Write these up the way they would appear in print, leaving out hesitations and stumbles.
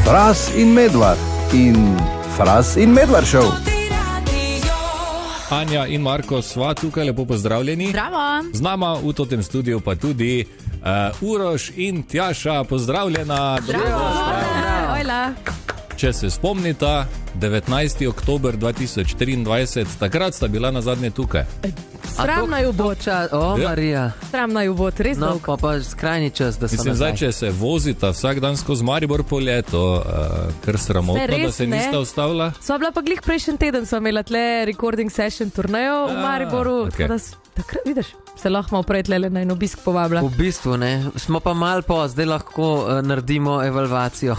Fras in Medvard in Fras in Medvard show. Anja in Marko sva tukaj, lepo pozdravljeni. Zdravo. Z nama v tem studiu pa tudi Uroš in Tjaša, pozdravljena. Hvala. Če se spomnita, 19. oktober 2023, takrat sta bila nazadnje tukaj. Sram naj ubod. Marija. Sram naj ubod, res No, dolg. pa skrajni čas, da so Mislim, zdaj, če se vozita vsak dan skozi Maribor polje, to kar sramotno, Saj res, da se ne? nista ustavila. Sva bila pa glih prejšnji teden, sva imela tle recording session turnejo v Mariboru. okej. Takrat, vidiš, se lahko malo prej tle na en obisk povabila. V bistvu ne, smo pa malo zdaj lahko naredimo evalvacijo.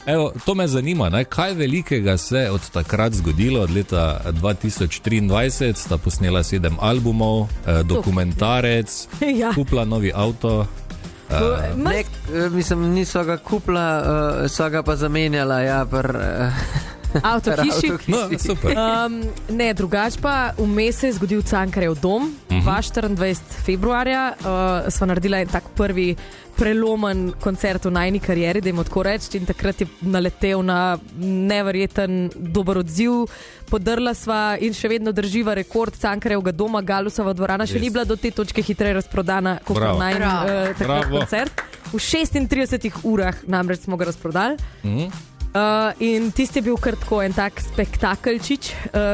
Evo, to me zanima, ne? Kaj velikega se od takrat zgodilo, od leta 2023, sta posnela 7 albumov, dokumentarec, Ja. kupila novi avto. Ne, mislim, niso ga kupila, so ga pa zamenjala, ja, Avto hiši. No, super. Ne, drugač pa vmes se je zgodil Cankarjev dom, 24. februarja. Sva naredila en tak prvi prelomen koncert v najni karieri, da jim tako reči, in takrat je naletel na neverjeten dober odziv. Podrla sva in še vedno drživa rekord Cankarjevga doma, Galusova dvorana še ni bila do te točke hitreje razprodana kot Bravo. najn takrat Bravo. koncert. V 36 urah namreč smo ga razprodali. In tisti je bil kar tako en tak spektakelčič,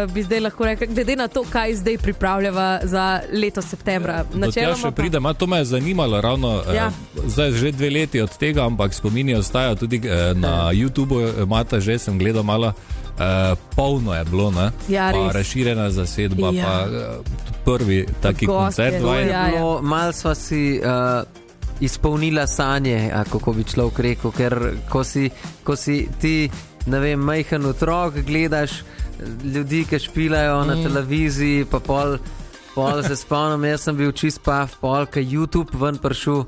bi zdaj lahko rekla, glede na to, kaj zdaj pripravljava za leto septembra. Do tega še pridem, to me je zanimalo ravno, Ja. zdaj že 2 leti od tega, ampak spomini ostajajo tudi na YouTubeu, imata že, sem gledal malo, polno je bilo, ne? Ja, Pa res. razširjena zasedba, Ja. pa prvi taki Gostje, koncert. no, vajen. ja. Mal sva si izpolnila sanje, kako bi človek rekel, ker ko si ti, ne vem, majhen otrok, gledaš ljudi, ki špilajo na televiziji, pa pol se spomnim, jaz sem bil čist pav, pol, ko YouTube ven prišel,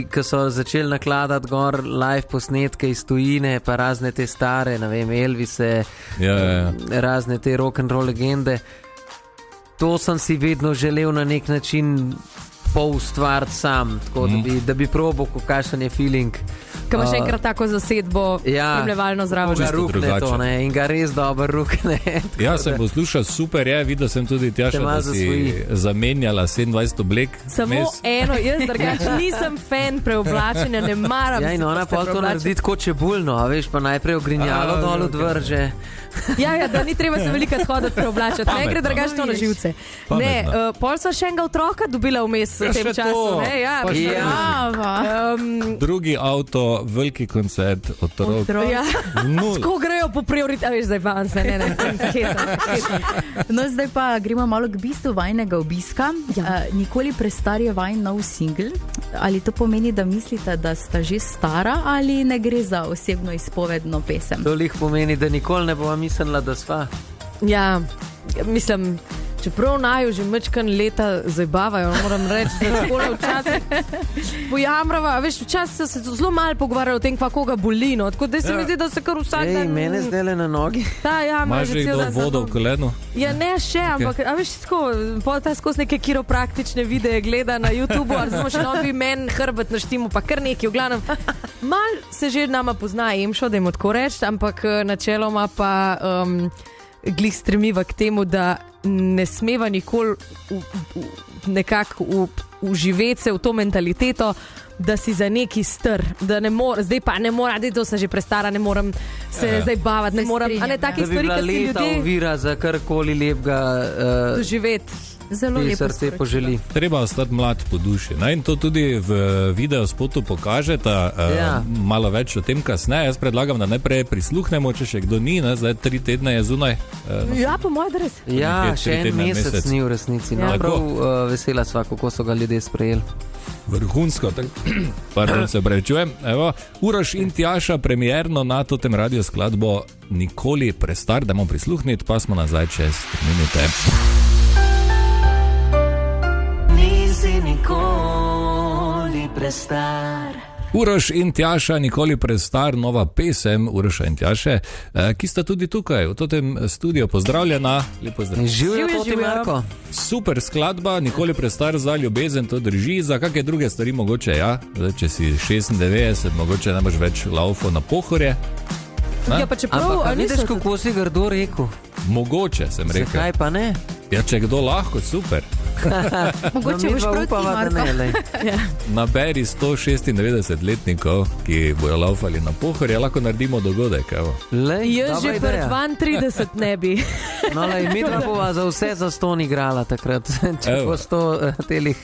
ko so začeli nakladati gor live posnetke iz tujine, pa razne te stare, ne vem, Elvise, Ja. razne te rock'n'roll legende. To sem si vedno želel na nek način poustvariti sam, tako da bi probal, kakšen je feeling. Ko imaš enkrat tako zasedbo, spremljevalno zraven. Ga Čisto rukne drugače. to, ne, in ga res dobro rukne. Ja, sem poslušal, super je, videl sem tudi Tjaša, Te malo da si zasvoji. zamenjala 27 oblek. Samo vmes. eno, jaz drugače nisem fan preoblačenja, ne maram. Ja, in se ona proste pa to preoblačiti. naredi tako čebulno, a veš, pa najprej ogrinjalo dol odvrže. Ja, da ni treba se veliko hoditi preoblačati. Ne gre Pametno. drugače to na živce. Ne, Pametno. pol sva še enega otroka dobila vmes v Ja, tem še času. to. Ne, ja, Pa še Drugi avto, veliki koncert, otrok. ja. Nul. Tako grejo po prioriteti, veš, zdaj pa se ne. No, zdaj pa gremo malo k bistvu vajnega obiska. Nikoli prestar je vajn nov singl. Ali to pomeni, da mislite, da sta že stara, ali ne gre za osebno izpovedno pesem? To lih pomeni, da nikoli ne bova mislila, da sva. Ja, mislim, čeprav naju že mečkan leta zabavajo, moram reči, da takole včasih pojamrava, veš, včasih se zelo malo pogovarjajo o tem, kva koga boli, no, tako da se mi zdi, da se kar vsak Ej, dan... mene zdaj na nogi. Ta, ja, Imaš že kdo vodo v kolenu? Ja, ne še, ampak, a veš, tako, pol ta skozi neke kiropraktične videe gleda na YouTubeu, ali smo še novi men, hrbet naštimo, pa kar neki, v glavnem. Mal se že nama pozna Emšo, da jim tako reči, ampak načeloma pa glih stremiva k temu, da ne smeva nikoli nekako uživeti se v to mentaliteto, da si za neki str, da ne more, zdaj pa ne mora, da to se že prestara, ne morem se zdaj bavati, ne morem, a ne Da takih bi stvari, bila ki si leta ljudje ovira za karkoli lepega doživeti. Zelo ti lepo srce sporočilo. poželi. Treba ostati mlad po duši. Ne? In to tudi v videospotu pokažeta, Ja. malo več o tem kasneje. Jaz predlagam, da najprej prisluhnemo, če še kdo ni, ne? Zdaj 3 tedne je zunaj. Ja, po mojem, res. Ja, nekje še 3 en tedne, mesec mesec. ni v resnici. Ja. No, prav vesela sva, kako so ga ljudje sprejeli. Vrhunsko, pardon, se opravičujem. Evo, Uroš in Tjaša premierno na tem radio skladbo Nikoli prestar, dajmo prisluhniti, pa smo nazaj čez 3 minute. Nisi nikoli prestar. Uroš in Tjaša, nikoli prestar, nova pesem Uroša in Tjaše, ki sta tudi tukaj v tem studiu. Pozdravljena, lepo zdrav. Živjo, Marko. Super skladba, nikoli prestar za ljubezen, to drži. Za kakšne druge stvari mogoče, ja? Zdaj, če si 96, mogoče ne boš več laufo na Pohorje. Ja, pa čeprav, ampak vidiš, kako si grdo rekel? Mogoče, sem rekel. Zakaj pa ne? Ja, če kdo lahko, super. Mogoče boš proti, Marko. Naberi 196-letnikov, ki bojo laufali na Pohorje, lahko naredimo dogodek. Jaz že pred 32 ne bi. No, mi dva bova za vse za 100 igrala takrat. Če bo 100 telih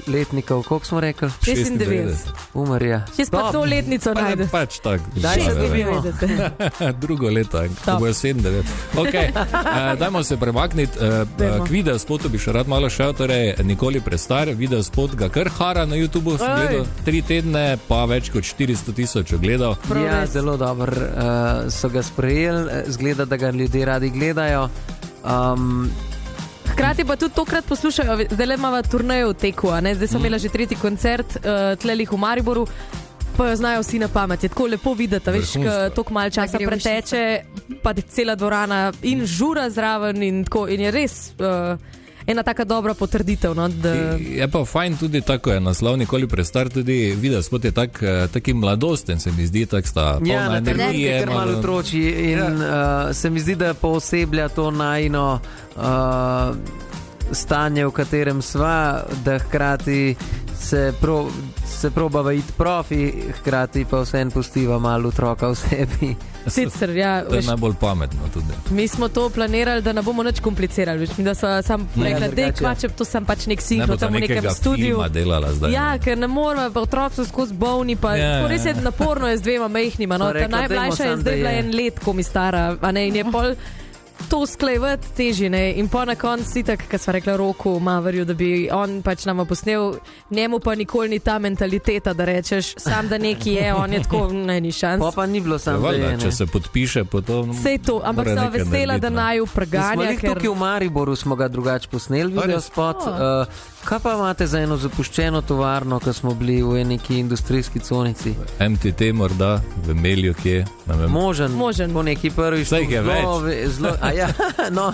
letnikov, koliko smo rekli? 96. Umarja. Če pa to letnico najde. Pač tako. Daj se dobimo. Drugo leto, ko bojo 97. Okay. Dajmo se premakniti. K video spotu bi še rad malo šel, torej nikoli prestar. Video spot ga kar hara na YouTubeu, sem gledal 3 tedne, pa več kot 400,000 ogledov. Ja, zelo dobro so ga sprejeli, zgleda, da ga ljudje radi gledajo. Hkrati pa tudi tokrat poslušajo, zdaj le imamo turnejo v teku, zdaj smo imeli že 3. koncert tlelih v Mariboru, pa jo znajo vsi na pamet. Je tako lepo videti, veš, toliko malo časa preteče, pa cela dvorana in žura zraven in tako, in je res ena taka dobra potrditev. No, da... Je pa fajn tudi tako, je naslov nikoli prestar, tudi video spot je taki mladosten, se mi zdi, tak sta polna energije. Ja, ker malo otroči in se mi zdi, da pooseblja to najino stanje, v katerem sva, da hkrati se probava iti profi, hkrati pa vseeno pustiva malo otroka v sebi. Sicer, ja, to je najbolj pametno tudi. Mi smo to planirali, da ne bomo nič komplicirali. Mi da so sam rekla, da je kvačep, to sem pač nek sinhro tam v nekem studiu. Ja, ker ne moramo, pa otrok so skozi bolni, pa res je naporno je z 2 majhnima. No, ta najmlajša je zdaj bila 1 let, ko mi stara, a ne, in je pol to sklejevati teži, ne, in pa na koncu itak, kad sva rekla Roku Maverju, da bi on pač nama posnel, njemu pa nikoli ni ta mentaliteta, da rečeš, sam da neki je, on je tako, ne, ni šans. Pa ni bilo sam, da je, ne. Če se podpiše, potom... Sej to, ampak sem vesela, da naju preganja, ker... Tukaj v Mariboru smo ga drugače posneli, video spot. Kaj pa imate za eno zapuščeno tovarno, ko smo bili v neki industrijski conici? MTT morda, v Melju kje? Možen. Po neki prvi šlo zelo... Ja, no.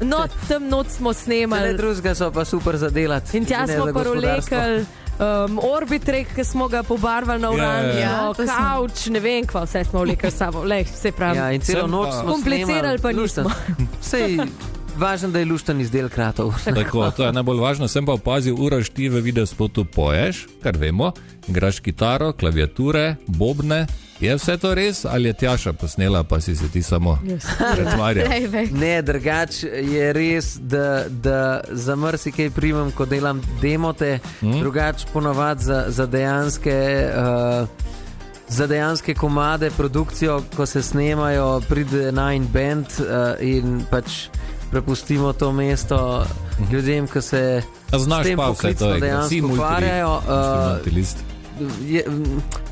No, tem noč smo snemali. Tele drugega so pa super zadelati. In tja smo pa rolekali Orbitrek, ki smo ga pobarvali na oranžno, kauč, ne vem kva, vse smo vlekali samo, vse pravim. Ja, in celo noč smo komplicirali pa nismo. Sej, važno, da je lušten izdelek kratov. Tako, to je najbolj važno. Sem pa opazil, Uroš, ti v videospotu poješ, kar vemo, igraš kitaro, klaviature, bobne. Je vse to res, ali je Tjaša posnela, pa si se ti samo pretvarjal? Ne, drugač je res, da za marsikaj primem, ko delam demote, drugač ponavad za dejanske komade, produkcijo, ko se snemajo, pride Nine Band in pač prepustimo to mesto ljudem, ki se s tem poklicno dejansko ukvarjajo.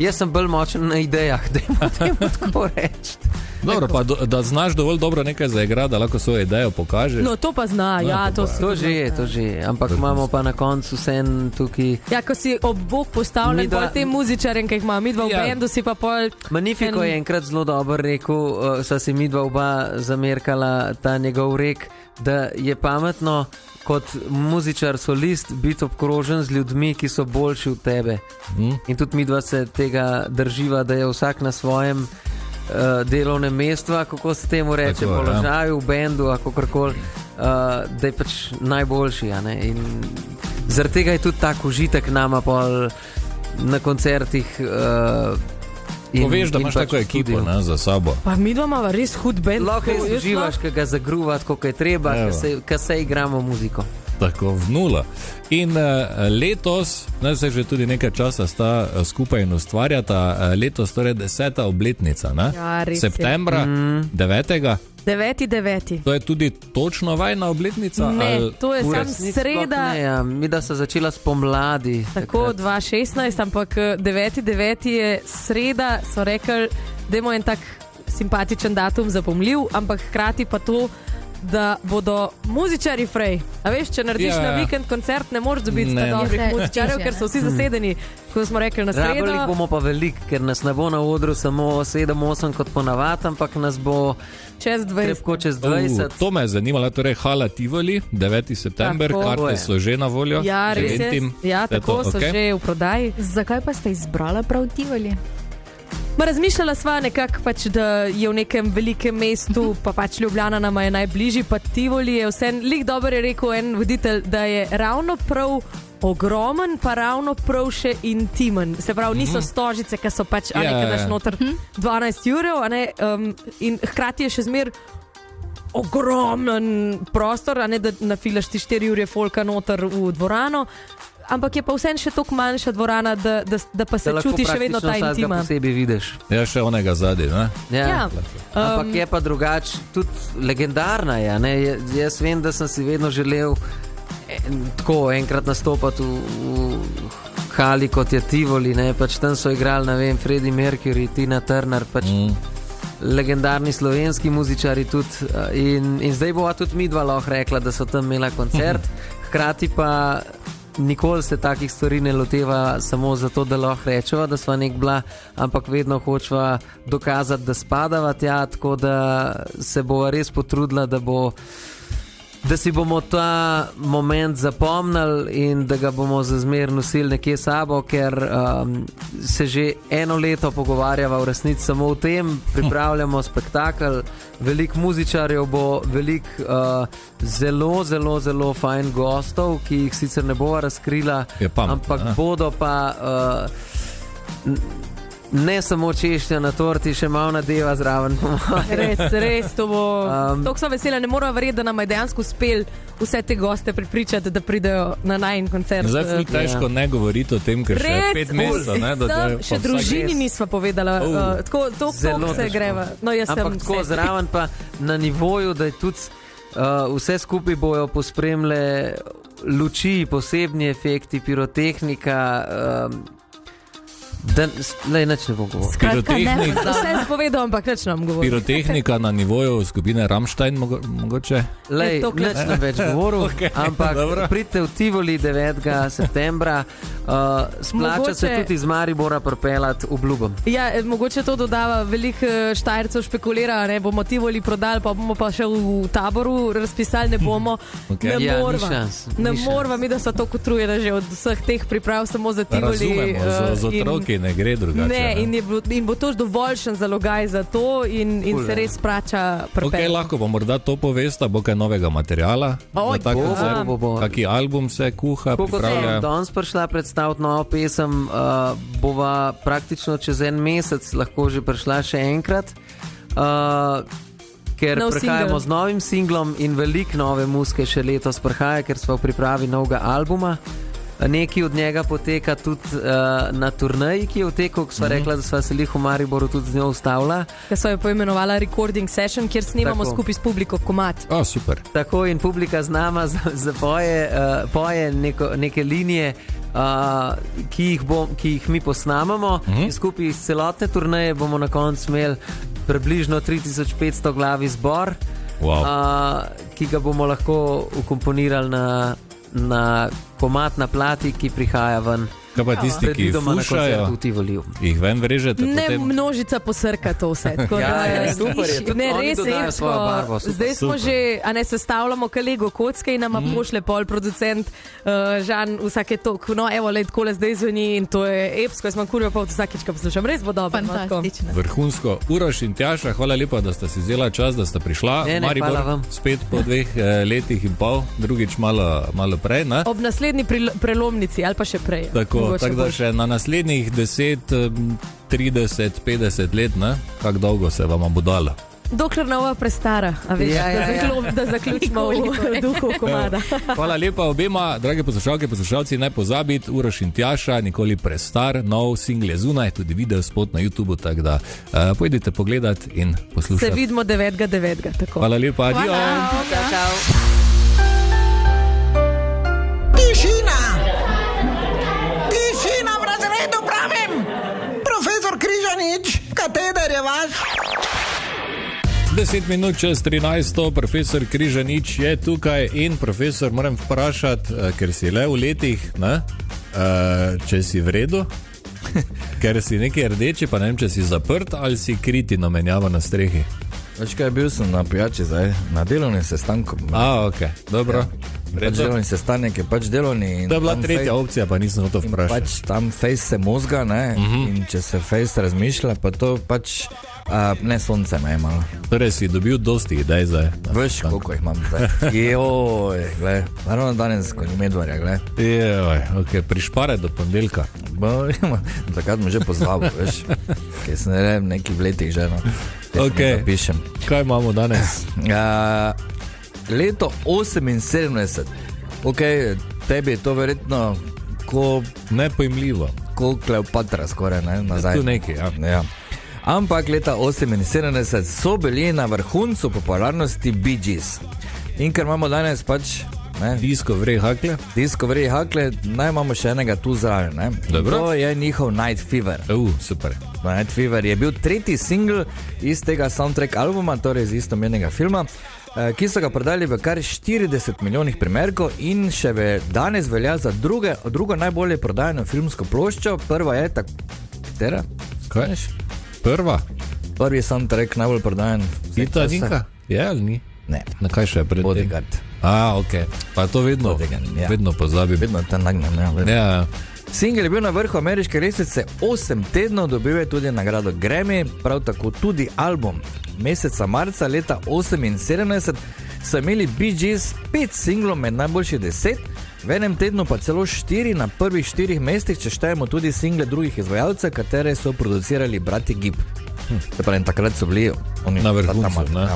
Jaz sem bolj močen na idejah, da jim tako reči. Dobro, pa da znaš dovolj dobro nekaj zaigrati, da lahko svojo idejo pokažeš. No, to pa zna, ja, to že je, ampak imamo pa na koncu vsem tukaj... Ja, ko si ob bok postavljen pol tem muzičarjem, ki jih ima midva v bendu, si pa pol... Magnifico je enkrat zelo dobro rekel, sva si midva oba zamerkala ta njegov rek, da je pametno kot muzičar solist biti obkrožen z ljudmi, ki so boljši od tebe. In tudi midva se tega drživa, da je vsak na svojem delovnem mestu, kako se temu reče, položaju v bendu, kakorkoli, da je pač najboljši. In zaradi tega je tudi tak užitek nama pol na koncertih. Poveš, da imaš tako ekipo za sabo. Pa mi dva imamo res hud bend. Lahko uživaš, kaj ga zagruvati, koliko je treba, kaj se igramo muziko. Tako, v nula. In letos, se že tudi nekaj časa sta skupaj in ustvarjata, letos torej 10. obletnica, ne? Ja, res septembra, 9. 9.9. To je tudi točno vajna obletnica? Ne, to je sam sreda. Ne, mi da se začela spomladi. Tako, 2016, ampak 9.9. je sreda, so rekli, da je en tak simpatičen datum, zapomljiv, ampak hkrati pa to da bodo muzičari frej. A veš, če narediš na vikend koncert, ne moreš dobiti dobrih muzičarjev, ker so vsi zasedeni, kot smo rekli na sredo. Rabili bomo pa veliko, ker nas ne bo na odru samo 7-8 kot ponavad, ampak nas bo čez 20. Čez 20. To me je zanimalo, torej Hala Tivoli, 9. september, karte so že na voljo. Ja, res je. Ja, tako so že v prodaji. Zakaj pa ste izbrala prav Tivoli? Razmišljala sva nekako, da je v nekem velikem mestu, pa Ljubljana nama je najbližji, pa Tivoli je vse. Lik dober je rekel en voditelj, da je ravno prav ogromen, pa ravno prav še intimen. Se pravi, niso stožice, ki so nekaj daš noter 12 urov, in hkrati je še zmer ogromen prostor, da nafilaš ti 4 ure folka noter v dvorano. Ampak je pa vsem še toliko manjša dvorana, da pa se čuti še vedno ta intima. Lahko posebej vidiš. Ja, še onega zadnji, ne? Ja. Ampak je pa drugače, tudi legendarna je, ne? Jaz vem, da sem si vedno želel tako enkrat nastopati v hali, kot je Tivoli, ne? Tam so igrali, ne vem, Freddie Mercury, Tina Turner, legendarni slovenski muzičari tudi. In zdaj bova tudi midva lahko rekla, da so tam imela koncert, hkrati pa nikoli se takih stvari ne loteva samo zato, da lahko rečeva, da sva nek bila, ampak vedno hočeva dokazati, da spadava tja, tako da se bova res potrudila, da si bomo ta moment zapomnili in da ga bomo za zmer nosili nekje sabo, ker se že eno leto pogovarjava v resnici samo o tem, pripravljamo spektakel, veliko muzičarjev bo, veliko zelo, zelo, zelo fajn gostov, ki jih sicer ne bova razkrila, ampak bodo pa ne samo češnja na torti, še malo nadeva zraven. Res, to bo. Tako so vesela, ne moramo verjeti, da nam je dejansko uspel vse te goste pripričati, da pridejo na najin koncert. Zdaj je težko ne govoriti o tem, ker še 5 mesecev. Še družini nisva povedala, tako se greva. No, ampak tako zraven pa na nivoju, da je tudi vse skupaj bojo pospremile luči, posebni efekti, pirotehnika, nič ne bom govoril. Vse spovedal, ampak nič nam govori. Pirotehnika na nivoju skupine Rammstein mogoče? Nič ne več govoril, ampak pridite v Tivoli 9. septembra, splača se tudi iz Maribora propelati, obljubam. Ja, mogoče to dodava, veliko Štajercev špekulira, ne bomo Tivoli prodali, pa bomo pa še v Taboru razpisali, ne bomo. Ne morva mi, da so to kotrujena že od vseh teh priprav samo za Tivoli. Razumemo, za otroke ne gre drugače. In bo to dovoljšen zalogaj za to in se res sprača propelati. Lahko pa morda to povesta, bo kaj novega materiala. Kaki album se kuha, pripravlja. Danes prišla predstaviti novo pesem, bova praktično čez en mesec lahko že prišla še enkrat, ker prihajamo z novim singlom in veliko nove muzike še letos prihaja, ker smo v pripravi novega albuma. Nekaj od njega poteka tudi na turneji, ki je v teku, ko sva rekla, da sva se lih v Mariboru tudi z njo ustavila. Ker sva jo poimenovala Recording Session, kjer snimamo skupaj s publiko komad. Super. Tako, in publika z nama poje neke linije, ki jih mi posnamamo, in skupaj iz celotne turneje bomo na koncu imeli približno 3500 glavi zbor, ki ga bomo lahko ukomponirali na komad na plati, ki prihaja ven. Kaj pa tisti, ki fušajo, jih ven vrežete? Ne, množica posrka to vse. Super je, tudi oni dodajo svojo barvo. Zdaj smo že, sestavljamo Lego kocke in nama pošle pol producent Žan vsake tok. No, evo, takole zdaj zveni in to je epsko, jaz imam kurjo pa vsakič, ko poslušam. Res bo dobro. Fantastično. Vrhunsko. Uroš in Tjaša, hvala lepa, da ste si vzela čas, da ste prišla. Maribor spet po 2 letih in pol, drugič malo prej, ne? Ob naslednji prelomnici ali pa še prej. Tako da še na naslednjih 10, 30, 50 let, ne? Kako dolgo se vam bo dalo? Dokler nova prestara, da zaključimo v duhu komada. Hvala lepa obema, drage poslušalke, poslušalci, ne pozabiti, Uroš in Tjaša, nikoli prestar, nov single zunaj, tudi video spot na YouTubu, tako da pojdite pogledat in poslušati. Se vidimo 9.9. Hvala lepa, adijo. Čau. Križanič, kateder je vaš? 10 minut čez 13, profesor Križanič je tukaj in profesor, moram vprašati, ker si le v letih, ne? Če si v redu, ker si nekaj rdeči, pa ne vem, če si zaprt ali si kriti na menjavo na strehi. Veš kaj, bil sem na pijači zdaj, na delovnem sestanku. Ok, dobro. Delovni sestanek je pač delovni. To je bila tretja opcija, pa nisem hotel vprašati. Pač tam face se mozga, ne, in če se face razmišlja, pa to pač ne sonce me je malo. Torej si dobil dosti idej zdaj. Veš, koliko jih imam zdaj. Joj, gled, naravno danes, ko ni medvarja, gled. Joj, ok, prišpare do ponedeljka. Takrat me že pozvabo, veš, kaj sem neki v letih že, no. Ok, kaj imamo danes? Leto 78. Ok, tebi je to verjetno ko... Nepojmljivo. Ko Kleopatra skoraj, ne, nazaj. Tu nekaj, ja. Ampak leta 78 so bili na vrhuncu popularnosti Bee Gees. In ker imamo danes pač... Discovery Hakle, naj imamo še enega tu zraven, ne. Dobro. To je njihov Night Fever. Super. Night Fever je bil tretji single iz tega soundtrack albuma, torej iz istomenega filma, ki so ga prodali v kar 40 milijonih primerkov in še danes velja za drugo najbolje prodajeno filmsko ploščo. Prva je katera? Kaj? Prvi soundtrack najbolj prodajen. Titanica? Je ali ni? Ne. Na kaj še pred tem? Bodyguard. Ok. Pa to vedno pozabim. Vedno te nagnem, ja. Single je bil na vrhu ameriške lestvice 8 tednov, dobil je tudi nagrado Grammy, prav tako tudi album. Meseca marca leta 78 so imeli Bee Gees 5 singlov med najboljših 10, v enem tednu pa celo 4 na prvih 4 mestih, če štejemo tudi single drugih izvajalcev, katere so producirali brati Gibb. Takrat so bili oni na vrhuncu, ne?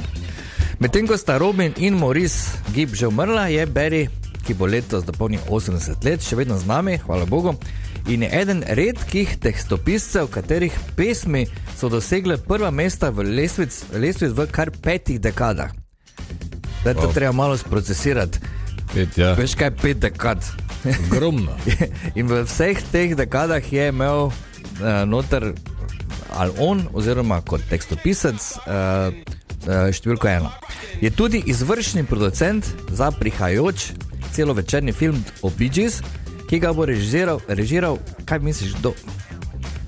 Medtem ko sta Robin in Maurice Gibb že umrla, je Barry, ki bo letos dopolnil 80 let, še vedno z nami, hvala Bogu, in je eden redkih tekstopiscev, katerih pesmi so dosegle prva mesta v lestvic v kar 5 dekadah. Da je to treba malo sprocesirati. Veš kaj, 5 dekad. Ogromno. In v vseh teh dekadah je imel noter ali on, oziroma kot tekstopisec, številko 1. Je tudi izvršni producent za prihajajoč celovečerni film o Bee Gees, ki ga bo režiral, kaj misliš, kdo?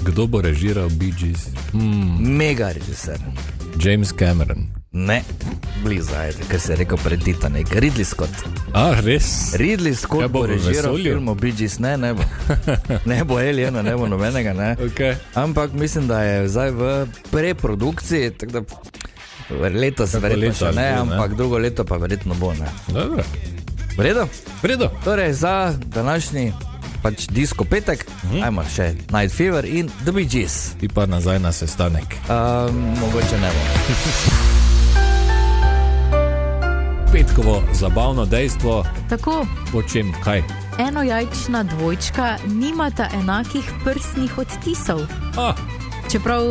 Kdo bo režiral Bee Gees? Mega režiser. James Cameron. Ne, blizu, ker se je rekel pred Titanic. Ridley Scott. Res? Ridley Scott bo režiral film o Bee Gees. Ne bo. Ne bo Aliena, ne bo nobenega, ne. Okay. Ampak mislim, da je zdaj v preprodukciji, tako da letos verjetno še ne, ampak drugo leto pa verjetno bo, ne. Dobro. V redu? Torej, za današnji pač disko petek, ajmo še Night Fever in The Bee Gees. Ti pa nazaj na sestanek. Mogoče ne bo. Petkovo zabavno dejstvo. Tako. O čem, kaj? Enojajčna dvojčka nimata enakih prstnih odtisov. Čeprav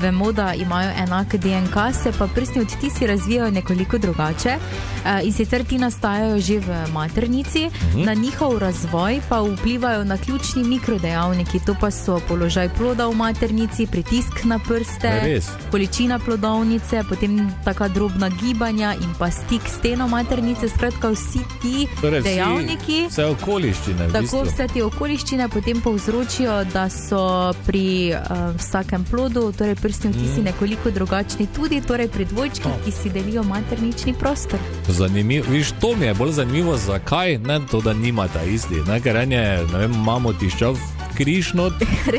vemo, da imajo enak DNK, se pa prstni odtisi razvijajo nekoliko drugače in sicer ti nastajajo že v maternici, na njihov razvoj pa vplivajo na ključni mikrodejavniki, to pa so položaj ploda v maternici, pritisk na prste, količina plodovnice, potem taka drobna gibanja in pa stik s steno maternice, skratka vsi ti dejavniki. Vse okoliščine. Tako vse te okoliščine potem povzročijo, da so pri vsakem plodu, torej prstni odtisi nekoliko drugačni, tudi torej pri dvojčkih, ki si delijo maternični prostor. Zanimivo, viš, to mi je bolj zanimivo, zakaj, ne to, da nimata isti, ne, ker en je, ne vem, imamo tiščav križ not,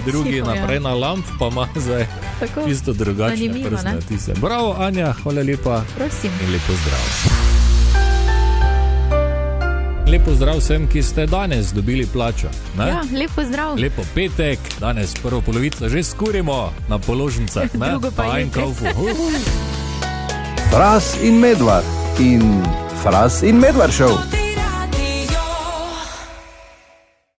drugi naprej na lamp, pa ima zdaj čisto drugačne prstne odtise. Bravo, Anja, hvala lepa. Prosim. In lepo zdrav. Lepo zdrav vsem, ki ste danes dobili plačo. Ne? Ja, lepo zdrav. Lepo petek, danes prvo polovico že skurimo na položnicah. Drugo pa je Fras in Medvard in Fras in Medvard šov.